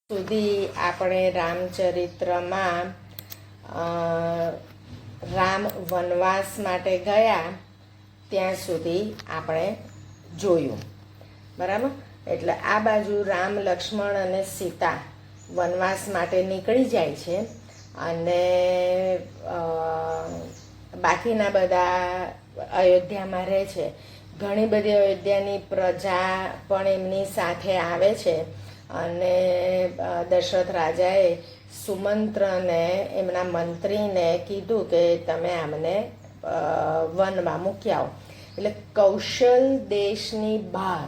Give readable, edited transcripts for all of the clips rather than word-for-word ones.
સુધી આપણે રામચરિત્રમાં રામ વનવાસ માટે ગયા ત્યાં સુધી આપણે જોયું, બરાબર. એટલે આ બાજુ રામ, લક્ષ્મણ અને સીતા વનવાસ માટે નીકળી જાય છે અને બાકીના બધા અયોધ્યામાં રહે છે. ઘણી બધી અયોધ્યાની પ્રજા પણ એમની સાથે આવે છે અને દશરથ રાજાએ સુમંત્રને, એમના મંત્રીને કીધું કે તમે આમને વનમાં મૂકી આવો. એટલે કૌશલ દેશની બહાર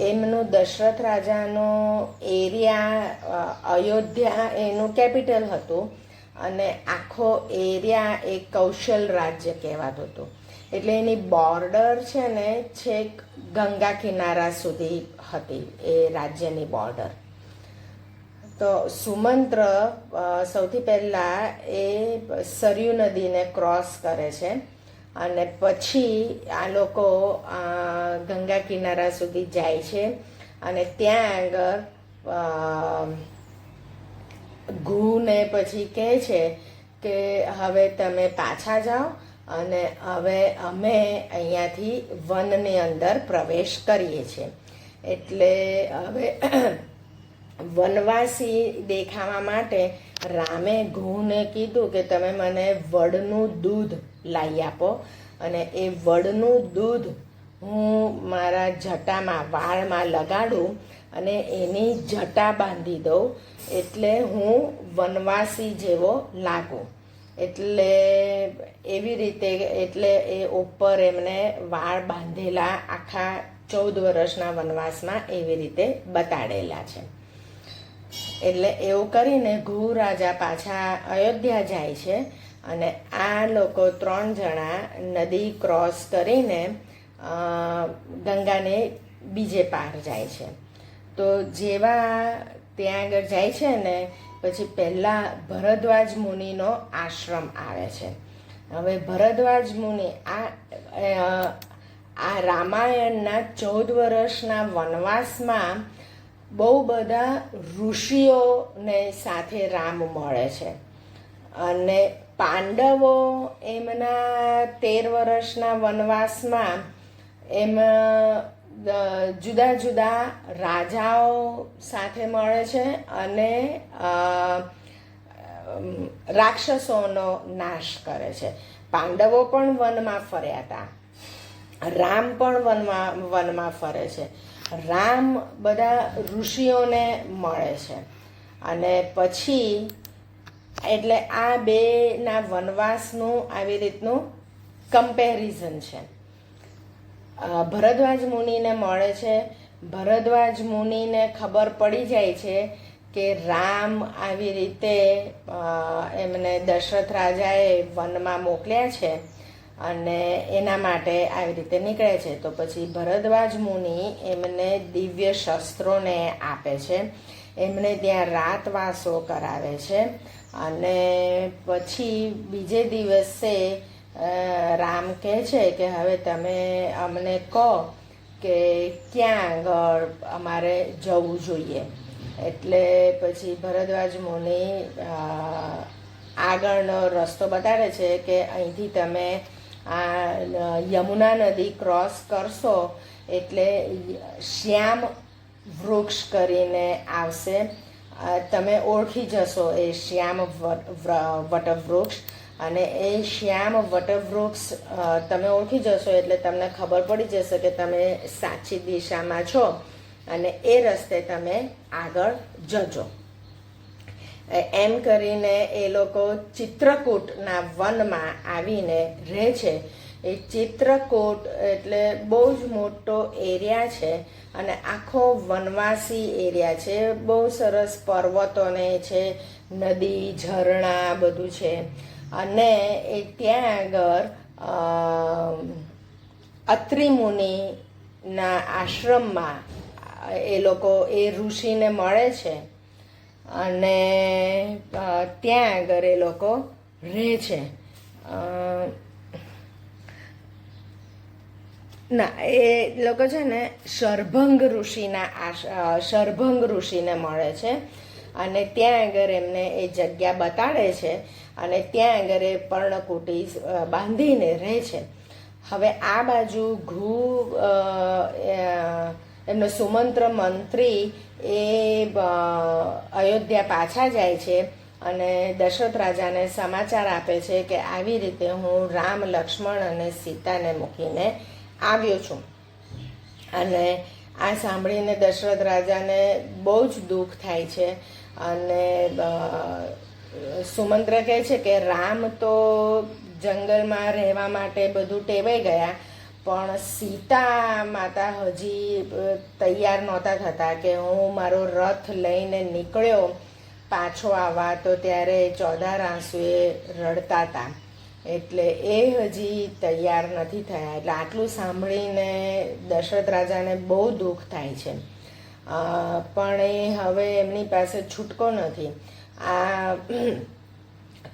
એમનું દશરથ રાજાનો એરિયા, અયોધ્યા એનું કેપિટલ હતું અને આખો એરિયા એ કૌશલ રાજ્ય કહેવાતું હતું. એટલે એની બોર્ડર છે ને છેક ગંગા કિનારા સુધી હતી, એ રાજ્યની બોર્ડર. તો સુમંત્ર સૌથી પહેલાં એ સરયુ નદીને ક્રોસ કરે છે અને પછી આ લોકો ગંગા કિનારા સુધી જાય છે અને ત્યાં આગળ ઘુને પછી કહે છે કે હવે તમે પાછા જાઓ અને હવે અમે અહીંયાથી વનની અંદર પ્રવેશ કરીએ છીએ. એટલે હવે વનવાસી દેખાવા માટે રામે ઘુને કીધું કે તમે મને વડનું દૂધ લાવી આપો અને એ વડનું દૂધ હું મારા જટામાં, વાળમાં લગાડું અને એની જટા બાંધી દઉં એટલે હું વનવાસી જેવો લાગું. એટલે એવી રીતે, એટલે એ ઉપર એમને વાળ બાંધેલા આખા 14 વર્ષના વનવાસમાં એવી રીતે બતાડેલા છે. એટલે એવું કરીને ઘુ રાજા પાછા અયોધ્યા જાય છે અને આ લોકો 3 જણા નદી ક્રોસ કરીને ગંગાને બીજે પાર જાય છે. તો જેવા ત્યાં આગળ જાય છે ને પછી પહેલાં ભરદ્વાજ મુનિનો આશ્રમ આવે છે. હવે ભરદ્વાજ મુનિ આ રામાયણના 14 વર્ષના વનવાસમાં બહુ બધા ઋષિઓને સાથે રામ મળે છે અને પાંડવો એમના 13 વર્ષના વનવાસમાં જુદા જુદા રાજાઓ સાથે મળે છે અને રાક્ષસોનો નાશ કરે છે. પાંડવો પણ વનમાં ફર્યા હતા, રામ પણ વનમાં ફરે છે. રામ બધા ઋષિઓને મળે છે અને પછી એટલે આ બેના વનવાસનું આવી રીતનું કમ્પેરિઝન છે. ભરદ્વાજ મુનિને મળે છે. ભરદ્વાજ મુનિને ખબર પડી જાય છે કે રામ આવી રીતે એમને દશરથ રાજાએ વનમાં મોકલ્યા છે અને એના માટે આવી રીતે નીકળે છે. તો પછી ભરદ્વાજ મુનિ એમને દિવ્ય શસ્ત્રોને આપે છે, એમને ત્યાં રાતવાસો કરાવે છે અને પછી બીજે દિવસે રામ કહે છે કે હવે તમે અમને કહો કે ક્યાં આગળ અમારે જવું જોઈએ. એટલે પછી ભરદ્વાજ મુનિ આગળનો રસ્તો બતાડે છે કે અહીંથી તમે આ યમુના નદી ક્રોસ કરશો એટલે શ્યામ વૃક્ષ કરીને આવશે, તમે ઓળખી જશો એ શ્યામ વટવૃક્ષ. અને એ શ્યામ વટવૃક્ષ તમે ઓળખી જશો એટલે તમને ખબર પડી જશે કે તમે સાચી દિશામાં છો અને એ રસ્તે તમે આગળ જજો. એમ કરીને એ લોકો ચિત્રકૂટના વનમાં આવીને રહે છે. એ ચિત્રકૂટ એટલે બહુ જ મોટો એરિયા છે અને આખો વનવાસી એરિયા છે. બહુ સરસ પર્વતોને છે, નદી, ઝરણા બધું છે અને એ ત્યાં આગળ અત્રિ મુનિના આશ્રમમાં એ લોકો એ ઋષિને મળે છે અને ત્યાં આગળ એ લોકો રહે છે. ના, એ લોકો છે ને શરભંગ શરભંગ ઋષિને મળે છે અને ત્યાં આગળ એમને એ જગ્યા બતાડે છે અને ત્યાં આગળ એ પર્ણકુટી બાંધીને રહે છે. હવે આ બાજુ એમનો સુમંત્ર મંત્રી એ અયોધ્યા પાછા જાય છે અને દશરથ રાજાને સમાચાર આપે છે કે આવી રીતે હું રામ, લક્ષ્મણ અને સીતાને મૂકીને આવ્યો છું. અને આ સાંભળીને દશરથ રાજાને બહુ જ દુઃખ થાય છે અને સુમંત્ર કહે છે કે રામ તો જંગલમાં રહેવા માટે બધું ટેવાઈ ગયા, પણ સીતા માતા હજી તૈયાર નહોતા થતા કે હું મારો રથ લઈને નીકળ્યો પાછો આવવા, તો ત્યારે ચોધાર આંસુએ રડતા હતા, એટલે એ હજી તૈયાર નથી થયા. એટલે આટલું સાંભળીને દશરથ રાજાને બહુ દુઃખ થાય છે, પણ એ હવે એમની પાસે છૂટકો નથી. આ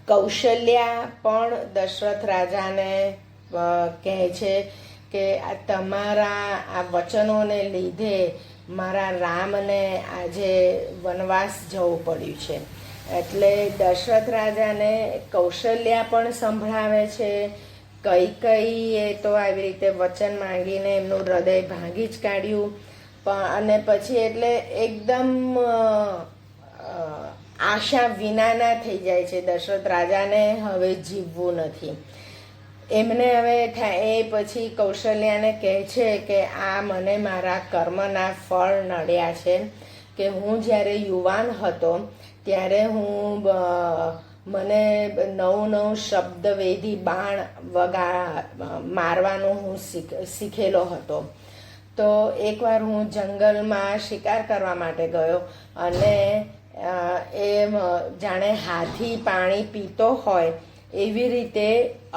કૌશલ્યા પણ દશરથ રાજાને કહે છે કે આ તમારા આ વચનોને લીધે મારા રામને આજે વનવાસ જવું પડ્યું છે. એટલે દશરથ રાજાને કૌશલ્યા પણ સંભળાવે છે. કૈકેયીએ તો આવી રીતે વચન માંગીને એમનું હૃદય ભાંગી જ કાઢ્યું, અને પછી એટલે એકદમ આશા વિનાના થઈ જાય છે. દશરથ રાજાને હવે જીવવું નથી. એમને હવે એ પછી કૌશલ્યાને કહે છે કે આ મને મારા કર્મના ફળ નડ્યા છે કે હું જ્યારે યુવાન હતો ત્યારે હું મને નવું શબ્દવેધી બાણ મારવાનું હું શીખેલો હતો. તો એકવાર હું જંગલમાં શિકાર કરવા માટે ગયો અને એ જાણે હાથી પાણી પીતો હોય એવી રીતે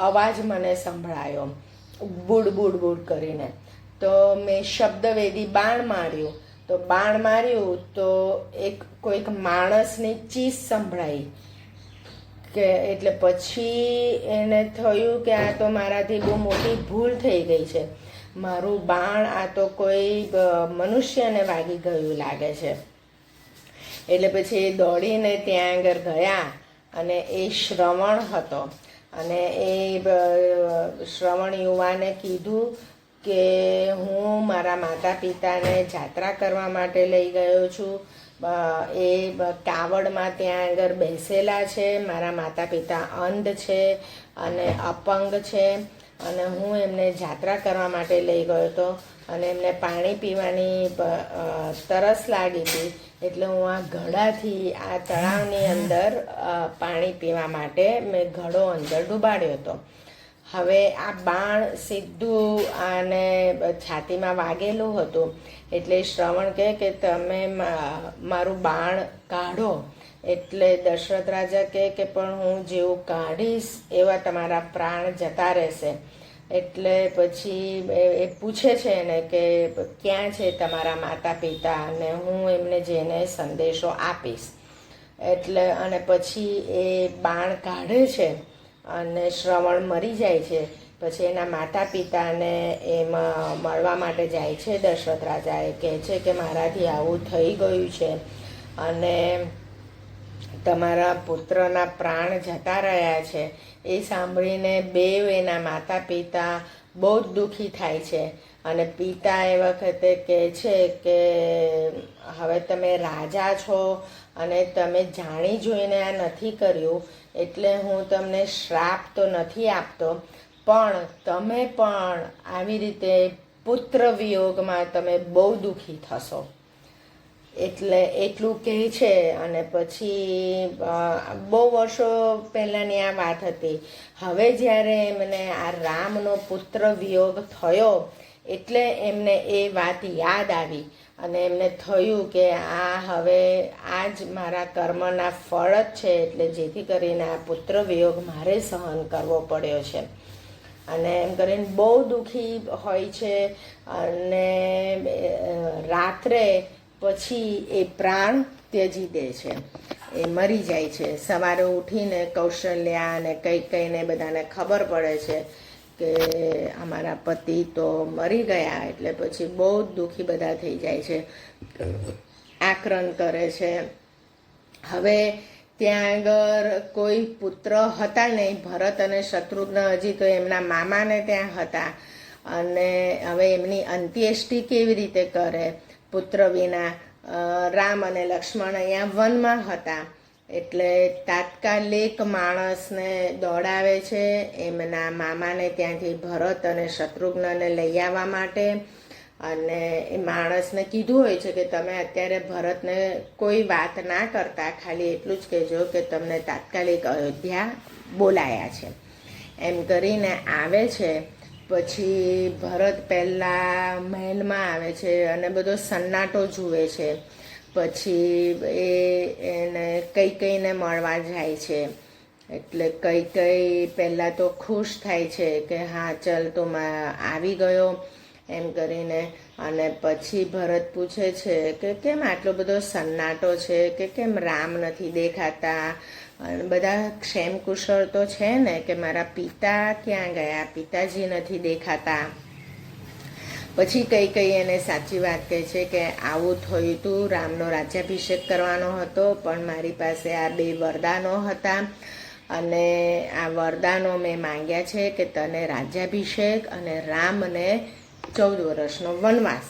અવાજ મને સંભળાયો, બુડ બુડ બુડ કરીને. તો મેં શબ્દવેદી બાણ માર્યું, તો બાણ માર્યું તો કોઈક માણસની ચીસ સંભળાઈ કે એટલે પછી એને થયું કે આ તો મારાથી બહુ મોટી ભૂલ થઈ ગઈ છે, મારું બાણ આ તો કોઈ મનુષ્યને વાગી ગયું લાગે છે. એટલે પછી એ દોડીને ત્યાં આગળ ગયા અને એ શ્રવણ હતો અને એ શ્રવણ યુવાને કીધું કે હું મારા માતા પિતાને જાત્રા કરવા માટે લઈ ગયો છું. એ કાવડમાં ત્યાં આગળ બેસેલા છે, મારા માતા પિતા અંધ છે અને અપંગ છે અને હું એમને જાત્રા કરવા માટે લઈ ગયો હતો અને એમને પાણી પીવાની તરસ લાગી હતી, એટલે હું આ ઘડાથી આ તળાવની અંદર પાણી પીવા માટે મેં ઘડો અંદર ડૂબાડ્યો હતો. હવે આ બાણ સીધું આને છાતીમાં વાગેલું હતું, એટલે શ્રવણ કહે કે તમે મારું બાણ કાઢો. એટલે દશરથ રાજા કહે કે પણ હું જેવું કાઢીશ એવા તમારા પ્રાણ જતા રહેશે. એટલે પછી એ પૂછે છે એને કે ક્યાં છે તમારા માતા પિતા, અને હું એમને જઈને સંદેશો આપીશ. એટલે અને પછી એ બાણ કાઢે છે અને શ્રવણ મરી જાય છે. પછી એના માતા પિતાને એમાં મળવા માટે જાય છે. દશરથ રાજા એ કહે છે કે મારાથી આવું થઈ ગયું છે અને તમારા પુત્રના પ્રાણ જતા રહ્યા છે. એ સાંભળીને બેવ એના માતા પિતા બહુ જ દુઃખી થાય છે અને પિતા એ વખતે કહે છે કે હવે તમે રાજા છો અને તમે જાણી જોઈને આ નથી કર્યું, એટલે હું તમને શ્રાપ તો નથી આપતો, પણ તમે પણ આવી રીતે પુત્ર વિયોગમાં તમે બહુ દુઃખી થશો. એટલે એટલું કહે છે. અને પછી બહુ વર્ષો પહેલાંની આ વાત હતી. હવે જ્યારે એમને આ રામનો પુત્ર વિયોગ થયો એટલે એમને એ વાત યાદ આવી અને એમને થયું કે આ હવે આ જ મારા કર્મના ફળ જ છે, એટલે જેથી કરીને આ પુત્ર વિયોગ મારે સહન કરવો પડ્યો છે. અને એમ કરીને બહુ દુઃખી હોય છે અને રાત્રે પછી એ પ્રાણ ત્યજી દે છે, એ મરી જાય છે. સવારે ઉઠીને કૌશલ્યા અને કૈકેયીને બધાને ખબર પડે છે કે અમારા પતિ તો મરી ગયા. એટલે પછી બહુ જ દુઃખી બધા થઈ જાય છે, આક્રંદ કરે છે. હવે ત્યાં આગળ કોઈ પુત્ર હતા નહીં. ભરત અને શત્રુઘ્ન હજી તો એમના મામાને ત્યાં હતા, અને હવે એમની અંત્યેષ્ટિ કેવી રીતે કરે પુત્ર વિના? રામ અને લક્ષ્મણ અહીંયા વનમાં હતા. એટલે તાત્કાલિક માણસને દોડાવે છે એમના મામાને ત્યાંથી ભરત અને શત્રુઘ્નને લઈ આવવા માટે. અને એ માણસને કીધું હોય છે કે તમે અત્યારે ભરતને કોઈ વાત ના કરતા, ખાલી એટલું જ કહેજો કે તમને તાત્કાલિક અયોધ્યા બોલાયા છે. એમ કરીને આવે છે. પછી ભરત પહેલાં મહેલમાં આવે છે અને બધો સન્નાટો જુએ છે. પછી એને કૈકેયીને મળવા જાય છે. એટલે કૈકેયી પહેલાં તો ખુશ થાય છે કે હા ચલ તું આવી ગયો એમ કરીને. અને પછી ભરત પૂછે છે કે કેમ આટલો બધો સન્નાટો છે, કે કેમ રામ નથી દેખાતા, અને બધા ક્ષેમ કુશળ તો છે ને, કે મારા પિતા ક્યાં ગયા, પિતાજી નથી દેખાતા. પછી કઈ એને સાચી વાત કહે છે કે આવું થયું હતું, રામનો રાજ્યાભિષેક કરવાનો હતો, પણ મારી પાસે આ 2 વરદાનો હતા, અને આ વરદાનો મેં માંગ્યા છે કે તને રાજ્યાભિષેક અને રામને 14 વર્ષનો વનવાસ.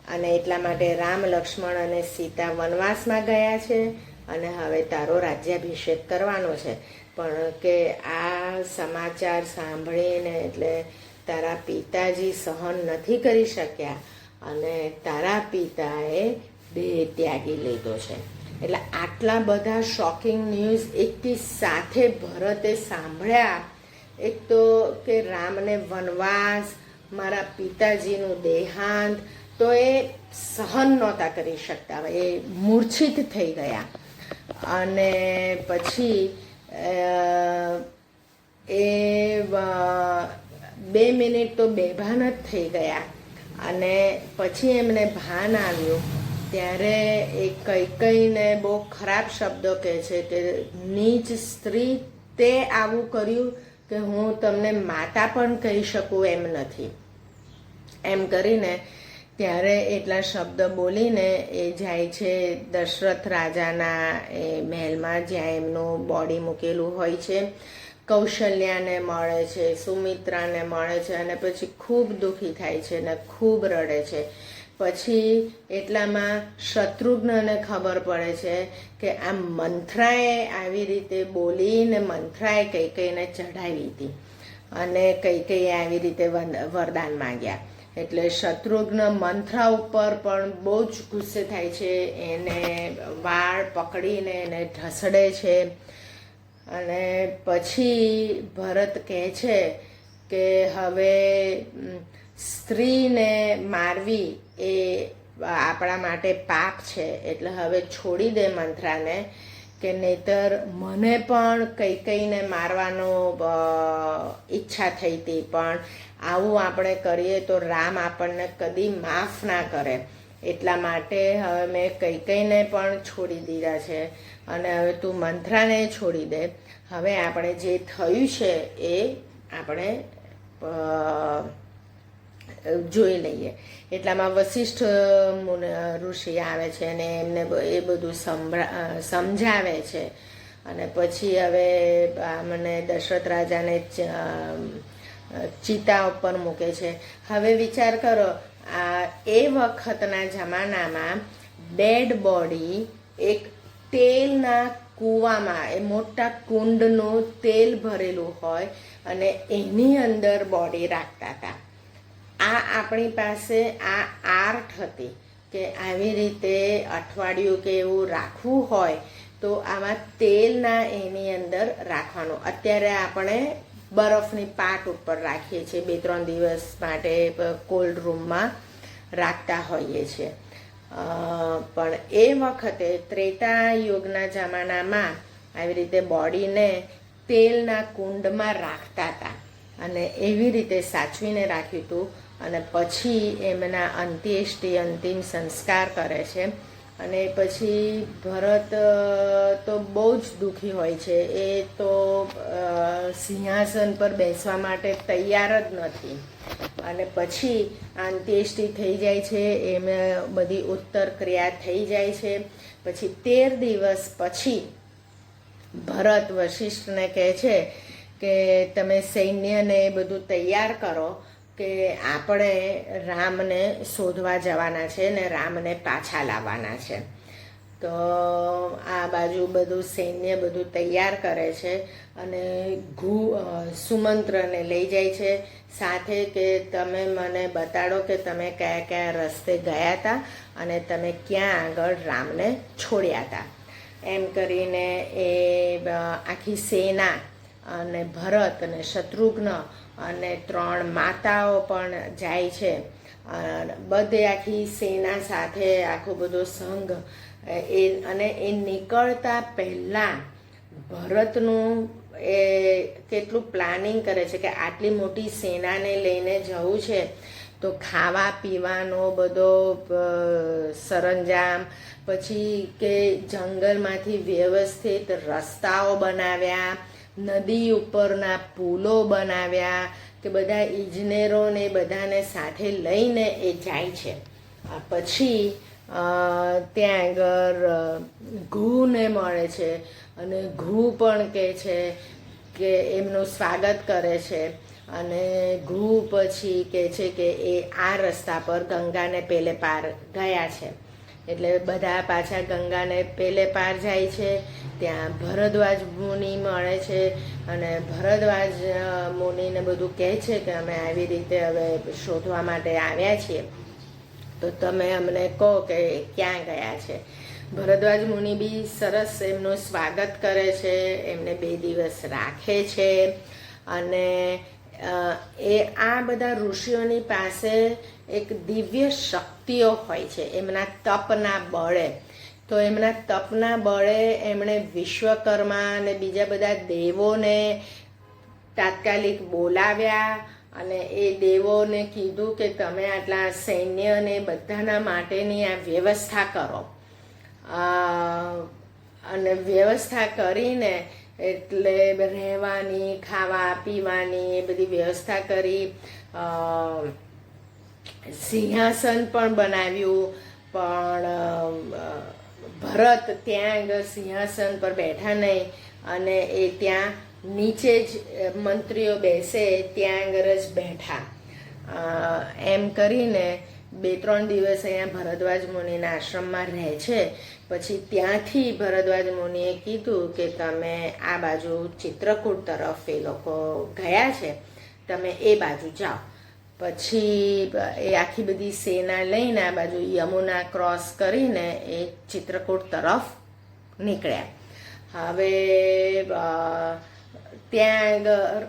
અને એટલા માટે રામ, લક્ષ્મણ અને સીતા વનવાસમાં ગયા છે, અને હવે તારો રાજ્યાભિષેક કરવાનો છે. પણ કે આ સમાચાર સાંભળીને એટલે તારા પિતાજી સહન નથી કરી શક્યા, અને તારા પિતાએ દેહ ત્યાગી લીધો છે. એટલે આટલા બધા શોકિંગ ન્યૂઝ એકથી સાથે ભરતે સાંભળ્યા. એક તો કે રામને વનવાસ, મારા પિતાજીનું દેહાંત, તો એ સહન નહોતા કરી શકતા, એ મૂર્છિત થઈ ગયા. અને પછી એ 2 મિનિટ તો બેભાન જ થઈ ગયા. અને પછી એમને ભાન આવ્યું ત્યારે એ કૈકેયીને બહુ ખરાબ શબ્દો કહે છે કે નીચ સ્ત્રી, તે આવું કર્યું કે હું તમને માતા પણ કહી શકું એમ નથી, એમ કરીને ત્યારે એટલા શબ્દ બોલીને એ જાય છે દશરથ રાજાના એ મહેલમાં જ્યાં એમનું બોડી મૂકેલું હોય છે. કૌશલ્યાને મળે છે, સુમિત્રાને મળે છે, અને પછી ખૂબ દુઃખી થાય છે અને ખૂબ રડે છે. પછી એટલામાં શત્રુઘ્નને ખબર પડે છે કે આ મંથરાએ આવી રીતે બોલીને મંથરાએ કૈકેયીને ચઢાવી હતી, અને કૈકેયીએ આવી રીતે વરદાન માંગ્યા. એટલે શત્રુઘ્ન મંથરા ઉપર પણ બહુ જ ગુસ્સે થાય છે, એને વાળ પકડીને એને ઢસડે છે. અને પછી ભરત કહે છે કે હવે સ્ત્રીને મારવી એ આપણા માટે પાપ છે, એટલે હવે છોડી દે મંથરાને, કે નહીતર મને પણ કૈકેયીને મારવાનો ઈચ્છા થઈ હતી, પણ આવું આપણે કરીએ તો રામ આપણને કદી માફ ના કરે. એટલા માટે હવે મેં કૈકેયીને પણ છોડી દીધા છે, અને હવે તું મંથરાને છોડી દે. હવે આપણે જે થયું છે એ આપણે જોઈ લઈએ. એટલામાં વશિષ્ઠ ઋષિ આવે છે અને એમને એ બધું સમજાવે છે. અને પછી હવે મને દશરથ રાજાને ચિતા ઉપર મૂકે છે. હવે વિચાર કરો, એ વખતના જમાનામાં ડેડ બોડી એક તેલના કૂવામાં, એ મોટા કુંડનું તેલ ભરેલું હોય અને એની અંદર બોડી રાખતા હતા. આ આપણી પાસે આ આર્ટ હતી કે આવી રીતે અઠવાડિયું કે એવું રાખવું હોય તો આવા તેલના એની અંદર રાખવાનું. અત્યારે આપણે બરફની પાટ ઉપર રાખીએ છીએ, 2-3 દિવસ માટે કોલ્ડ રૂમમાં રાખતા હોઈએ છીએ. પણ એ વખતે ત્રેતા યુગના જમાનામાં આવી રીતે બોડીને તેલના કુંડમાં રાખતા હતા, અને એવી રીતે સાચવીને રાખ્યું હતું. અને પછી એમના અંત્યેષ્ટિ, અંતિમ સંસ્કાર કરે છે. અને પછી ભરત તો બહુ જ જ દુઃખી હોય છે. એ તો સિંહાસન પર બેસવા માટે તૈયાર જ નથી. અને પછી અંત્યેષ્ટિ થઈ જાય છે, એમાં બધી ઉત્તર ક્રિયા થઈ જાય છે. પછી 13 દિવસ પછી ભરત વશિષ્ઠને કહે છે કે તમે સૈન્યને બધું તૈયાર કરો કે આપણે રામને શોધવા જવાના છે ને રામને પાછા લાવવાના છે. તો આ બાજુ બધું સૈન્ય બધું તૈયાર કરે છે અને સુમંત્રને લઈ જાય છે સાથે કે તમે મને બતાડો કે તમે કયા કયા રસ્તે ગયા હતા અને તમે ક્યાં આગળ રામને છોડ્યા હતા. એમ કરીને એ આખી સેના અને ભરત અને શત્રુઘ્ન અને 3 માતાઓ પણ જાય છે. બધે આખી સેના સાથે આખો બધો સંઘ અને એ નીકળતા પહેલાં ભરતનું એ કેટલું પ્લાનિંગ કરે છે કે આટલી મોટી સેનાને લઈને જવું છે તો ખાવા પીવાનો બધો સરંજામ, પછી કે જંગલમાંથી વ્યવસ્થિત રસ્તાઓ બનાવ્યા, નદી ઉપરના પુલો બનાવ્યા કે બધા ઇજનેરોને બધાને સાથે લઈને એ જાય છે. પછી ત્યાં આગળ ઘુને મળે છે અને ઘુ પણ કહે છે કે એમનું સ્વાગત કરે છે. અને ઘુ પછી કહે છે કે એ આ રસ્તા પર ગંગાને પેલે પાર ગયા છે. એટલે બધા પાછા ગંગાને પેલે પાર જાય છે. ત્યાં ભરદ્વાજ મુનિ મળે છે અને ભરદ્વાજ મુનિને બધું કહે છે કે અમે આવી રીતે હવે શોધવા માટે આવ્યા છીએ, તો તમે અમને કહો કે ક્યાં ગયા છે. ભરદ્વાજ મુનિ બી સરસ એમનું સ્વાગત કરે છે, એમને 2 દિવસ રાખે છે. અને એ આ બધા ઋષિઓની પાસે એક દિવ્ય શક્તિઓ હોય છે એમના તપના બળે. તો એમના તપના બળે એમણે વિશ્વકર્મા અને બીજા બધા દેવોને તાત્કાલિક બોલાવ્યા અને એ દેવોને કીધું કે તમે આટલા સૈન્યને બધાના માટેની આ વ્યવસ્થા કરો. અને વ્યવસ્થા કરીને એટલે રહેવાની, ખાવા પીવાની એ બધી વ્યવસ્થા કરી. સિંહાસન પણ બનાવ્યું, પણ ભરત ત્યાં આગળ સિંહાસન પર બેઠા નહીં અને એ ત્યાં નીચે જ મંત્રીઓ બેસે ત્યાં આગળ જ બેઠા. એમ કરીને 2-3 દિવસ અહીંયા ભરદ્વાજ મુનિના આશ્રમમાં રહે છે. પછી ત્યાંથી ભરદ્વાજ મુનિએ કીધું કે તમે આ બાજુ ચિત્રકૂટ તરફ એ લોકો ગયા છે, તમે એ બાજુ જાઓ. પછી એ આખી બધી સેના લઈને આ બાજુ યમુના ક્રોસ કરીને એ ચિત્રકૂટ તરફ નીકળ્યા. હવે ત્યાં આગળ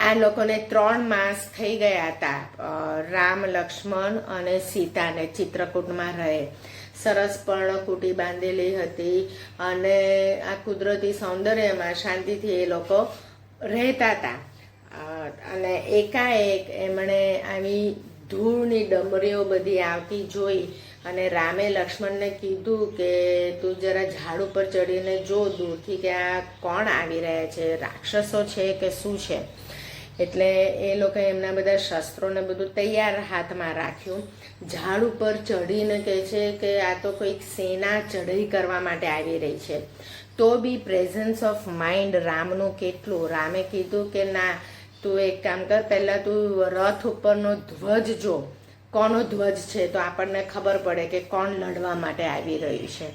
આ લોકોને 3 માસ થઈ ગયા હતા. રામ, લક્ષ્મણ અને સીતાને ચિત્રકૂટમાં રહે. સરસ પર્ણકુટી બાંધેલી હતી અને આ કુદરતી સૌંદર્યમાં શાંતિથી એ લોકો રહેતા હતા. અને એકાએક એમણે આવી ધૂળની ડમરીઓ બધી આવતી જોઈ અને રામે લક્ષ્મણને કીધું કે તું જરા ઝાડ ઉપર ચડીને જો દૂરથી કે આ કોણ આવી રહ્યા છે, રાક્ષસો છે કે શું છે. એટલે એ લોકોએ એમના બધા શસ્ત્રોને બધું તૈયાર હાથમાં રાખ્યું. ઝાડ ઉપર ચડીને કહે છે કે આ તો કોઈક સેના ચઢાઈ કરવા માટે આવી રહી છે. તો બી પ્રેઝન્સ ઓફ માઇન્ડ રામનું કેટલું. રામે કીધું કે ના, તું એક કામ કર, પહેલાં તું રથ ઉપરનો ધ્વજ જો, કોનો ધ્વજ છે તો આપણને ખબર પડે કે કોણ લડવા માટે આવી રહ્યું છે.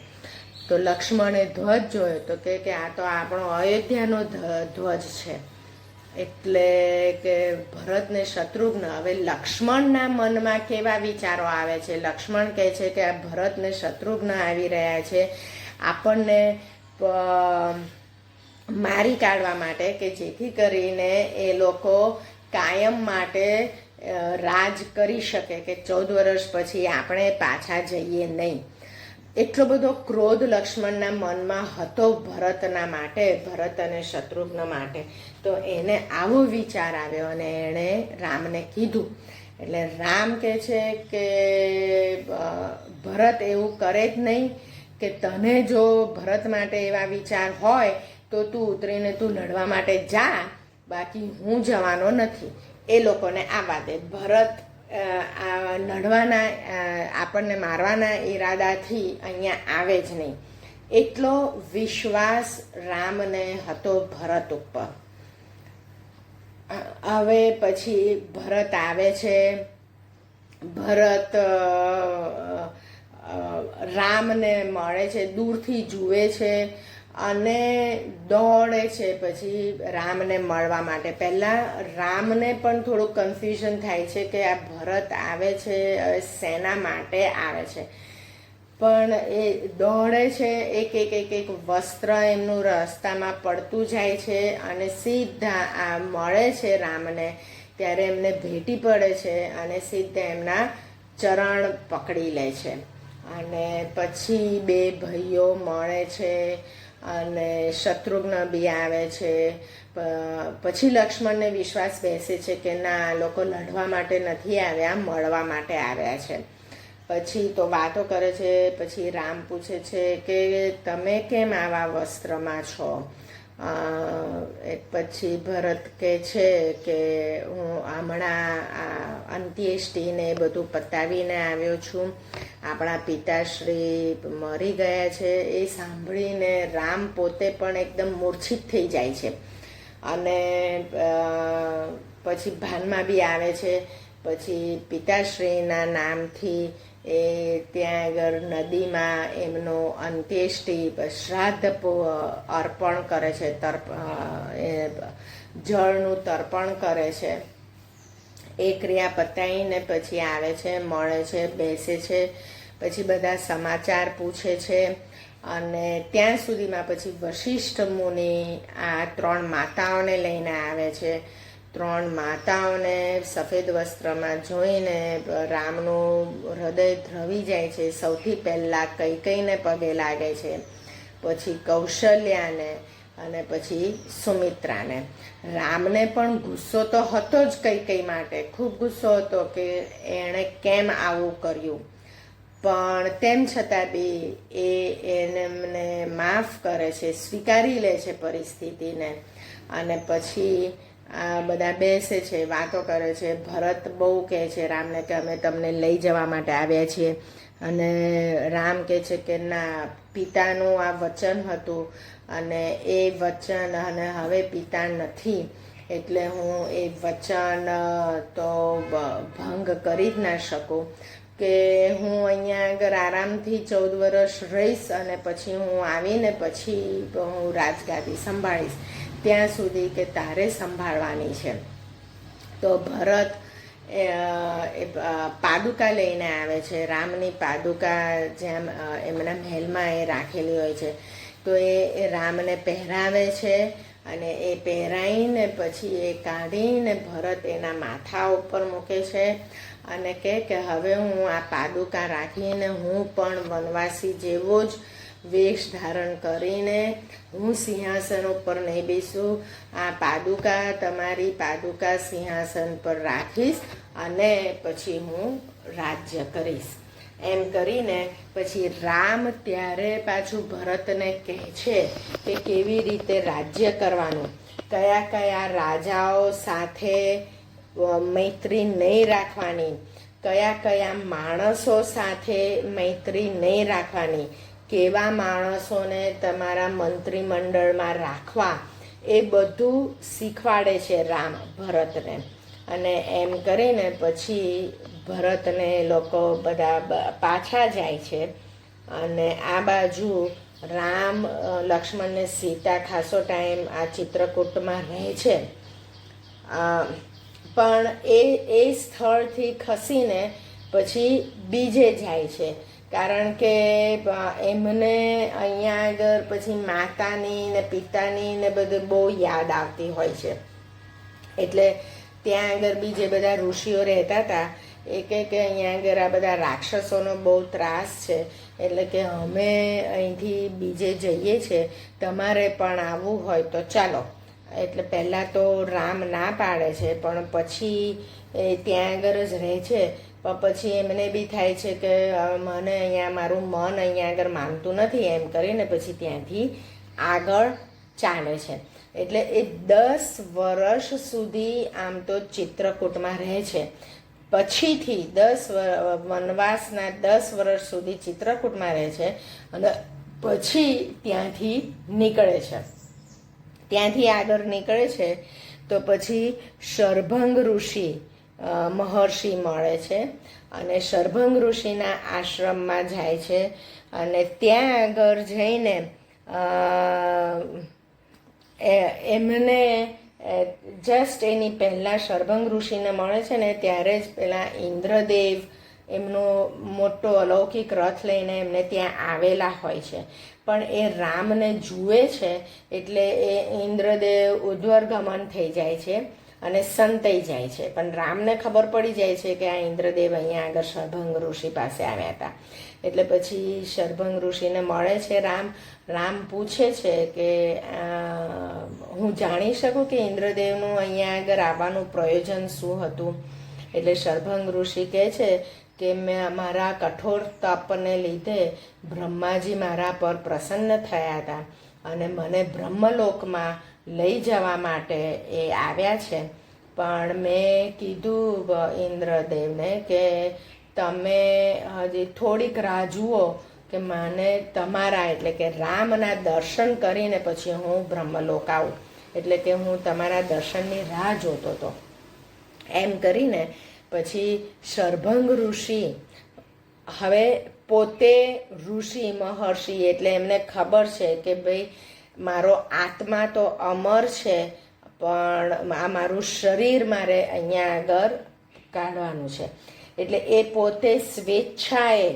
તો લક્ષ્મણે ધ્વજ જોયો તો કે આ તો આપણો અયોધ્યાનો ધ્વજ છે. એટલે કે ભરત ને શત્રુઘ્ન, હવે લક્ષ્મણના મનમાં કેવા વિચારો આવે છે. લક્ષ્મણ કહે છે કે આ ભરત ને શત્રુઘ્ન આવી રહ્યા છે આપણને મારી કાઢવા માટે, કે જેથી કરીને એ લોકો કાયમ માટે રાજ કરી શકે, કે 14 વર્ષ પછી આપણે પાછા જઈએ નહીં. એટલો બધો ક્રોધ લક્ષ્મણના મનમાં હતો ભરતના માટે, ભરત અને શત્રુઘ્ન માટે. તો એને આવો વિચાર આવ્યો અને એણે રામને કીધું. એટલે રામ કહે છે કે ભરત એવું કરે જ નહીં, કે તને જો ભરત માટે એવા વિચાર હોય તો તું ઉતરીને તું લડવા માટે જા, બાકી હું જવાનો નથી. એ લોકોને આવવા દે. ભરત આ લડવાના આપણને મારવાના ઈરાદાથી અહીંયા આવે જ નહીં. એટલો વિશ્વાસ રામને હતો ભરત ઉપર. હવે પછી ભરત આવે છે. ભરત રામને મળે છે, દૂરથી જુએ છે અને દોડે છે પછી રામને મળવા માટે. પહેલાં રામને પણ થોડુંક કન્ફ્યુઝન થાય છે કે આ ભરત આવે છે શેના માટે આવે છે, પણ એ દોડે છે. એક વસ્ત્ર એમનું રસ્તામાં પડતું જાય છે અને સીધા આ મળે છે રામને. ત્યારે એમને ભેટી પડે છે અને સીધા એમના ચરણ પકડી લે છે. અને પછી બે ભાઈઓ મળે છે અને શત્રુઘ્ન બી આવે છે. પછી લક્ષ્મણને વિશ્વાસ બેસે છે કે ના, લોકો લડવા માટે નથી આવ્યા, મળવા માટે આવ્યા છે. પછી તો વાતો કરે છે. પછી રામ પૂછે છે કે તમે કેમ આવા વસ્ત્રમાં છો? પછી ભરત કહે છે કે હું હમણાં અંત્યેષ્ટિને બધું પતાવીને આવ્યો છું, આપણા પિતાશ્રી મરી ગયા છે. એ સાંભળીને રામ પોતે પણ એકદમ મૂર્છિત થઈ જાય છે અને પછી ભાનમાં બી આવે છે. પછી પિતાશ્રીના નામથી એ ત્યાં આગળ નદીમાં એમનો અંત્યેષ્ટિ શ્રાદ્ધ અર્પણ કરે છે, જળનું તર્પણ કરે છે. એ ક્રિયા પતાવીને પછી આવે છે, મળે છે, બેસે છે. પછી બધા સમાચાર પૂછે છે અને ત્યાં સુધીમાં પછી વશિષ્ઠ મુનિ આ 3 માતાઓને લઈને આવે છે. 3 માતાઓને સફેદ વસ્ત્રમાં જોઈને રામનું હૃદય ધ્રવી જાય છે. સૌથી પહેલાં કૈકેયીને પગે લાગે છે, પછી કૌશલ્યાને અને પછી સુમિત્રાને. રામને પણ ગુસ્સો તો હતો જ કૈકેયી માટે, ખૂબ ગુસ્સો હતો કે એણે કેમ આવું કર્યું, પણ તેમ છતાં બી એમને માફ કરે છે, સ્વીકારી લે છે પરિસ્થિતિને. અને પછી આ બધા બેસે છે, વાતો કરે છે. ભરત બહુ કહે છે રામને કે અમે તમને લઈ જવા માટે આવ્યા છીએ. અને રામ કહે છે કે ના, પિતાનું આ વચન હતું અને એ વચન અને હવે પિતા નથી, એટલે હું એ વચન તો ભંગ કરી જ ના શકું કે હું અહીંયા આગળ આરામથી 14 વર્ષ રહીશ અને પછી હું આવીને પછી હું રાજગાદી સંભાળીશ. ત્યાં સુધી કે તારે સંભાળવાની છે. તો ભરત પાદુકા લઈને આવે છે. રામની પાદુકા જેમ એમના મહેલમાં એ રાખેલી હોય છે. તો એ રામને પહેરાવે છે અને એ પહેરાવીને પછી એ કાઢીને ભરત એના માથા ઉપર મૂકે છે અને કહે કે હવે હું આ પાદુકા રાખીને હું પણ વનવાસી જેવો જ વેશ ધારણ કરીને હું સિંહાસન ઉપર નહીં બેસું, આ પાદુકા તમારી પાદુકા સિંહાસન પર રાખીશ અને પછી હું રાજ્ય કરીશ. એમ કરીને પછી રામ ત્યારે પાછું ભરતને કહે છે કે કેવી રીતે રાજ્ય કરવાનું, કયા કયા રાજાઓ સાથે મૈત્રી નહીં રાખવાની, કયા કયા માણસો સાથે મૈત્રી નહીં રાખવાની, કેવા માણસોને તમારા મંત્રીમંડળમાં રાખવા, એ બધું શીખવાડે છે રામ ભરતને. અને એમ કરીને પછી ભરતને લોકો બધા પાછા જાય છે અને આ બાજુ રામ, લક્ષ્મણ ને સીતા ખાસો ટાઈમ આ ચિત્રકૂટમાં રહે છે. પણ એ સ્થળથી ખસીને પછી બીજે જાય છે, કારણ કે એમને અહીંયા આગળ પછી માતાની ને પિતાની ને બધું બહુ યાદ આવતી હોય છે. એટલે ત્યાં આગળ બી જે બધા ઋષિઓ રહેતા હતા એ કહે કે અહીંયા આગળ આ બધા રાક્ષસોનો બહુ ત્રાસ છે, એટલે કે અમે અહીંથી બીજે જઈએ છીએ, તમારે પણ આવવું હોય તો ચાલો. એટલે પહેલાં તો રામ ના પાડે છે, પણ પછી ત્યાં આગળ જ રહે છે. પણ પછી એમને બી થાય છે કે મને અહીંયા મારું મન અહીંયા આગળ માનતું નથી એમ કરીને પછી ત્યાંથી આગળ ચાલે છે. એટલે એ 10 વર્ષ સુધી આમ તો ચિત્રકૂટમાં રહે છે. પછીથી વનવાસના 10 વર્ષ સુધી ચિત્રકૂટમાં રહે છે અને પછી ત્યાંથી નીકળે છે. ત્યાંથી આગળ નીકળે છે તો પછી શરભંગ ઋષિ મહર્ષિ મળે છે અને શરભંગ ઋષિના આશ્રમમાં જાય છે અને ત્યાં આગળ જઈને એમને જસ્ટ એની પહેલાં શરભંગ ઋષિને મળે છે ને ત્યારે જ પેલા ઇન્દ્રદેવ એમનો મોટો અલૌકિક રથ લઈને એમને ત્યાં આવેલા હોય છે. પણ એ રામને જુએ છે એટલે એ ઇન્દ્રદેવ ઉદ્ધર્ગમન થઈ જાય છે અને સંતાઈ જાય છે. પણ રામને ખબર પડી જાય છે કે આ ઇન્દ્રદેવ અહીંયા આગળ શરભંગ ઋષિ પાસે આવ્યા હતા. એટલે પછી શરભંગ ઋષિને મળે છે રામ પૂછે છે કે હું જાણી શકું કે ઇન્દ્રદેવનું અહીંયા આગળ આવવાનું પ્રયોજન શું હતું? એટલે શરભંગ ઋષિ કહે છે કે મેં મારા કઠોર તપને લીધે બ્રહ્માજી મારા પર પ્રસન્ન થયા હતા અને મને બ્રહ્મલોકમાં લઈ જવા માટે એ આવ્યા છે. પણ મેં કીધું ઇન્દ્રદેવને કે તમે હજી થોડીક રાહ જુઓ કે મને તમારા એટલે કે રામના દર્શન કરીને પછી હું બ્રહ્મલોક આવું, એટલે કે હું તમારા દર્શનની રાહ જોતો હતો. એમ કરીને પછી શરભંગ ઋષિ હવે પોતે ઋષિ મહર્ષિ એટલે એમને ખબર છે કે ભાઈ મારો આત્મા તો અમર છે પણ આ મારું શરીર મારે અહીંયા આગળ કાઢવાનું છે. એટલે એ પોતે સ્વેચ્છાએ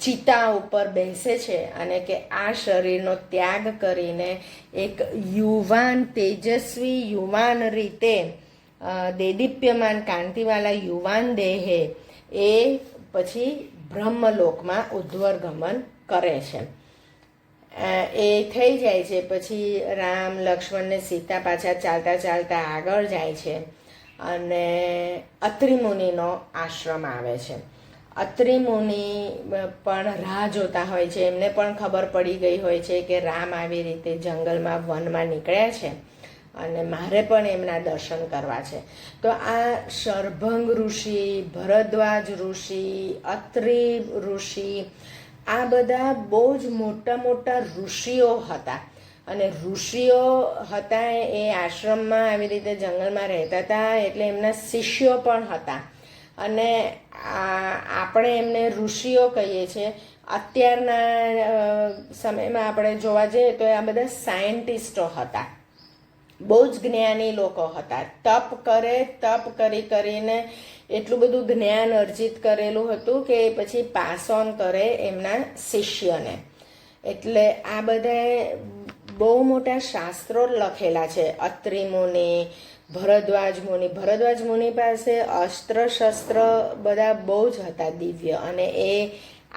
ચિતા ઉપર બેસે છે અને કે આ શરીરનો ત્યાગ કરીને એક યુવાન તેજસ્વી યુવાન રીતે દેદીપ્યમાન કાંતિવાલા યુવાન દેહે એ પછી બ્રહ્મલોકમાં ઉદ્ધર્ગમન કરે છે. એ થઈ જાય છે. પછી રામ લક્ષ્મણ ને સીતા પાછા ચાલતા ચાલતા આગળ જાય છે અને અત્રિ મુનિનો આશ્રમ આવે છે. અત્રિ મુનિ પણ રાહ જોતા હોય છે. એમને પણ ખબર પડી ગઈ હોય છે કે રામ આવી રીતે જંગલમાં વનમાં નીકળ્યા છે અને મારે પણ એમના દર્શન કરવા છે. તો આ શરભંગ ઋષિ, ભરદ્વાજ ઋષિ, અત્રિ ઋષિ આ બધા બહુ જ મોટા મોટા ઋષિઓ હતા અને ઋષિઓ હતા એ આશ્રમમાં આવી રીતે જંગલમાં રહેતા હતા એટલે એમના શિષ્યો પણ હતા અને આપણે એમને ઋષિઓ કહીએ છીએ. અત્યારના સમયમાં આપણે જોવા જઈએ તો આ બધા સાયન્ટિસ્ટો હતા, બહુ જ જ્ઞાની લોકો હતા. તપ કરીને એટલું બધું જ્ઞાન અર્જિત કરેલું હતું કે પછી પાસ ઓન કરે એમના શિષ્યને. એટલે આ બધા બહુ મોટા શાસ્ત્રો લખેલા છે. અત્રિ મુનિ, ભરદ્વાજ મુનિ પાસે અસ્ત્ર શસ્ત્ર બધા બહુ જ હતા દિવ્ય અને એ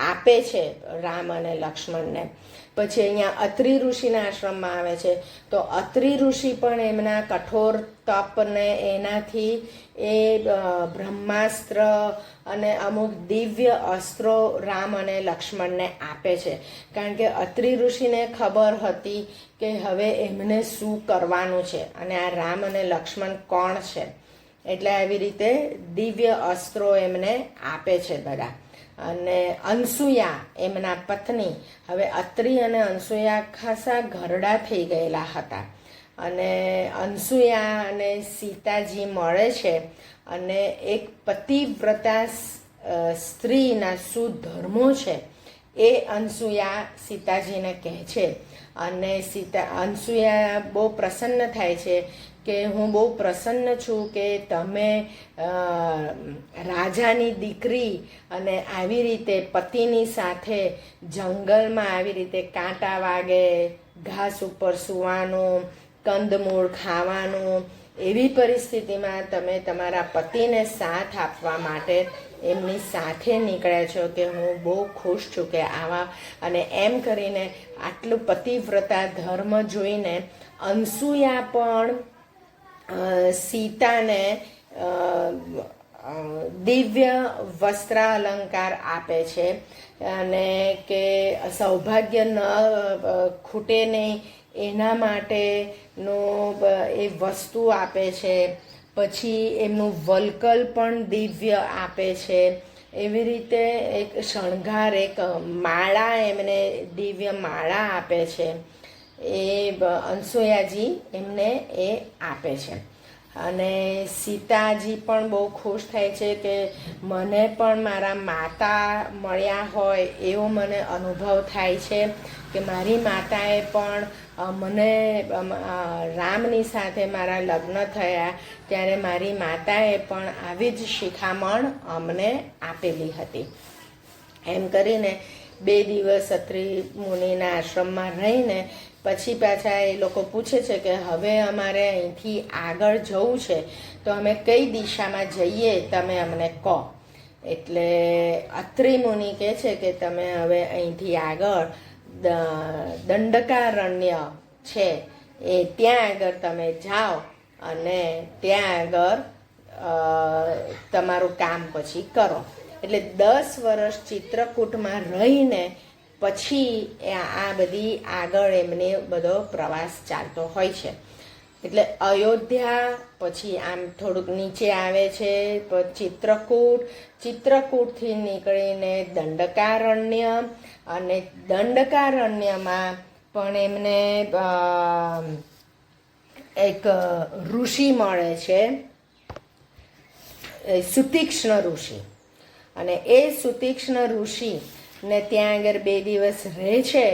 આપે છે રામ અને લક્ષ્મણને. પછી અહીંયા અત્રિ ઋષિના આશ્રમમાં આવે છે તો અત્રિ ઋષિ પણ એમના કઠોર તપને એનાથી એ બ્રહ્માસ્ત્ર અને અમુક દિવ્ય અસ્ત્રો રામ અને લક્ષ્મણને આપે છે. કારણ કે અત્રિ ઋષિને ખબર હતી કે હવે એમને શું કરવાનું છે અને આ રામ અને લક્ષ્મણ કોણ છે. એટલે આવી રીતે દિવ્ય અસ્ત્રો એમને આપે છે બધા. અને અનસુયા એમના પત્ની, હવે અત્રિ અને અનસુયા ખાસા ઘરડા થઈ ગયેલા હતા અને અનસુયા અને સીતાજી મળે છે અને એક પતિવ્રતા સ્ત્રીના શું ધર્મો છે એ અનસુયા સીતાજીને કહે છે અને અનસુયા બહુ પ્રસન્ન થાય છે કે હું બહુ પ્રસન્ન છું કે તમે રાજાની દીકરી અને આવી રીતે પતિની સાથે જંગલમાં આવી રીતે કાંટા વાગે, ઘાસ ઉપર સૂવાનું, કંદમૂળ ખાવાનું, એવી પરિસ્થિતિમાં તમે તમારા પતિને સાથ આપવા માટે એમની સાથે નીકળ્યા છો કે હું બહુ ખુશ છું કે આવા. અને એમ કરીને આટલું પતિવ્રતા ધર્મ જોઈને અનસુયા પણ સીતાને દિવ્ય વસ્ત્ર અલંકાર આપે છે અને કે સૌભાગ્ય ન ખૂટે નહીં એના માટેનું એ વસ્તુ આપે છે. પછી એમનું વલ્કલ પણ દિવ્ય આપે છે. એવી રીતે એક શણગાર, એક માળા, એમને દિવ્ય માળા આપે છે. એ અનસૂયાજી એમને એ આપે છે. અને સીતાજી પણ બહુ ખુશ થાય છે કે મને પણ મારા માતા મળ્યા હોય એવો મને અનુભવ થાય છે કે મારી માતાએ પણ મને રામની સાથે મારા લગ્ન થયા ત્યારે મારી માતાએ પણ આવી જ શિખામણ અમને આપેલી હતી. એમ કરીને 2 દિવસ અત્રિ મુનિના આશ્રમમાં રહીને પછી પાછા એ લોકો પૂછે છે કે હવે અમારે અહીંથી આગળ જવું છે તો અમે કઈ દિશામાં જઈએ તમે અમને કહો. એટલે અત્રિ મુનિ કહે છે કે તમે હવે અહીંથી આગળ દંડકારણ્ય છે એ ત્યાં આગળ તમે જાઓ અને ત્યાં આગળ તમારું કામ પછી કરો. એટલે 10 વર્ષ ચિત્રકૂટમાં રહીને પછી આ બધી આગળ એમને બધો પ્રવાસ ચાલતો હોય છે. એટલે અયોધ્યા, પછી આમ થોડુંક નીચે આવે છે ચિત્રકૂટથી નીકળીને દંડકારણ્ય, અને દંડકારણ્યમાં પણ એમને એક ઋષિ મળે છે, સુતીક્ષ્ણ ઋષિ. અને એ સુતીક્ષ્ણ ઋષિ ને ત્યાં આગળ 2 દિવસ રહે છે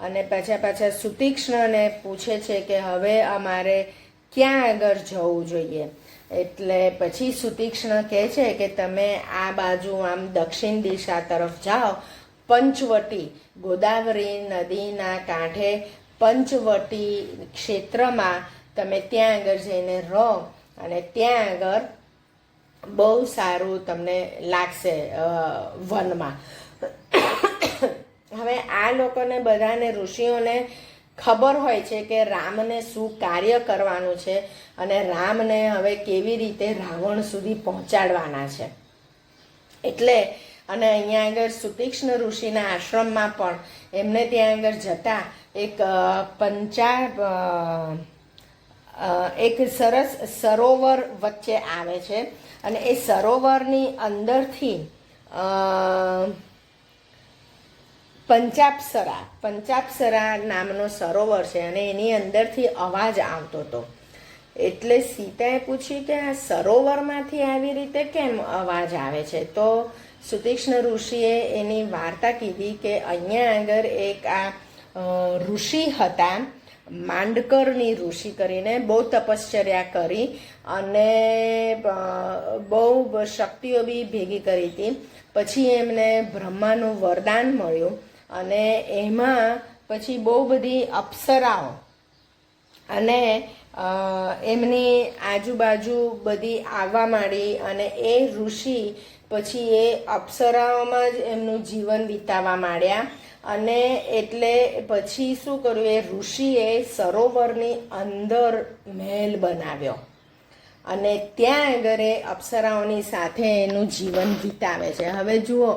અને પાછા સુતીક્ષ્ણને પૂછે છે કે હવે અમારે ક્યાં આગળ જવું જોઈએ. એટલે પછી સુતીક્ષ્ણ કહે છે કે તમે આ બાજુ આમ દક્ષિણ દિશા તરફ જાઓ. પંચવટી, ગોદાવરી નદીના કાંઠે પંચવટી ક્ષેત્રમાં તમે ત્યાં આગળ જઈને રહો અને ત્યાં આગળ બહુ સારું તમને લાગશે વનમાં. હવે આ લોકોને બધાને ઋષિઓને ખબર હોય છે કે રામને શું કાર્ય કરવાનું છે અને રામને હવે કેવી રીતે રાવણ સુધી પહોંચાડવાના છે. એટલે અને અહીંયા આગળ સુતીક્ષ્ણ ઋષિના આશ્રમમાં પણ એમને ત્યાં આગળ જતા એક સરસ સરોવર વચ્ચે આવે છે અને એ સરોવરની અંદરથી પંચાપ્સરા નામનો સરોવર છે અને એની અંદરથી અવાજ આવતો હતો. એટલે સીતાએ પૂછ્યું કે આ સરોવરમાંથી આવી રીતે કેમ અવાજ આવે છે? તો સુતીક્ષ્ણ ઋષિએ એની વાર્તા કીધી કે અહીંયા આગળ એક આ ઋષિ હતા, માંડકરની ઋષિ કરીને, બહુ તપશ્ચર્યા કરી અને બહુ શક્તિઓ બી ભેગી કરી હતી. પછી એમને બ્રહ્માનું વરદાન મળ્યું અને એમાં પછી બહુ બધી અપ્સરાઓ અને એમની આજુબાજુ બધી આવવા માંડી અને એ ઋષિ પછી એ અપ્સરાઓમાં જ એમનું જીવન વિતાવવા માંડ્યા. અને એટલે પછી શું કર્યું, એ ઋષિએ સરોવરની અંદર મહેલ બનાવ્યો અને ત્યાં આગળ એ અપ્સરાઓની સાથે એનું જીવન વિતાવે છે. હવે જુઓ,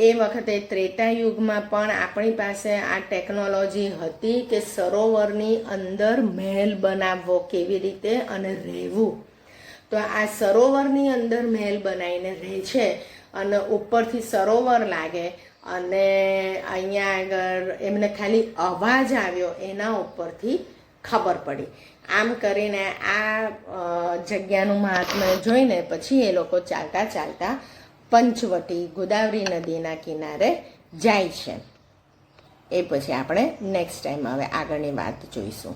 એ વખતે ત્રેતાયુગમાં પણ આપણી પાસે આ ટેકનોલોજી હતી કે સરોવરની અંદર મહેલ બનાવવો કેવી રીતે અને રહેવું. તો આ સરોવરની અંદર મહેલ બનાવીને રહે છે અને ઉપરથી સરોવર લાગે અને અહીંયા આગળ એમને ખાલી અવાજ આવ્યો એના ઉપરથી ખબર પડી. આમ કરીને આ જગ્યાનું મહાત્મ્ય જોઈને પછી એ લોકો ચાલતા ચાલતા પંચવટી ગોદાવરી નદીના કિનારે જાય છે. એ પછી આપણે નેક્સ્ટ ટાઈમ હવે આગળની વાત જોઈશું.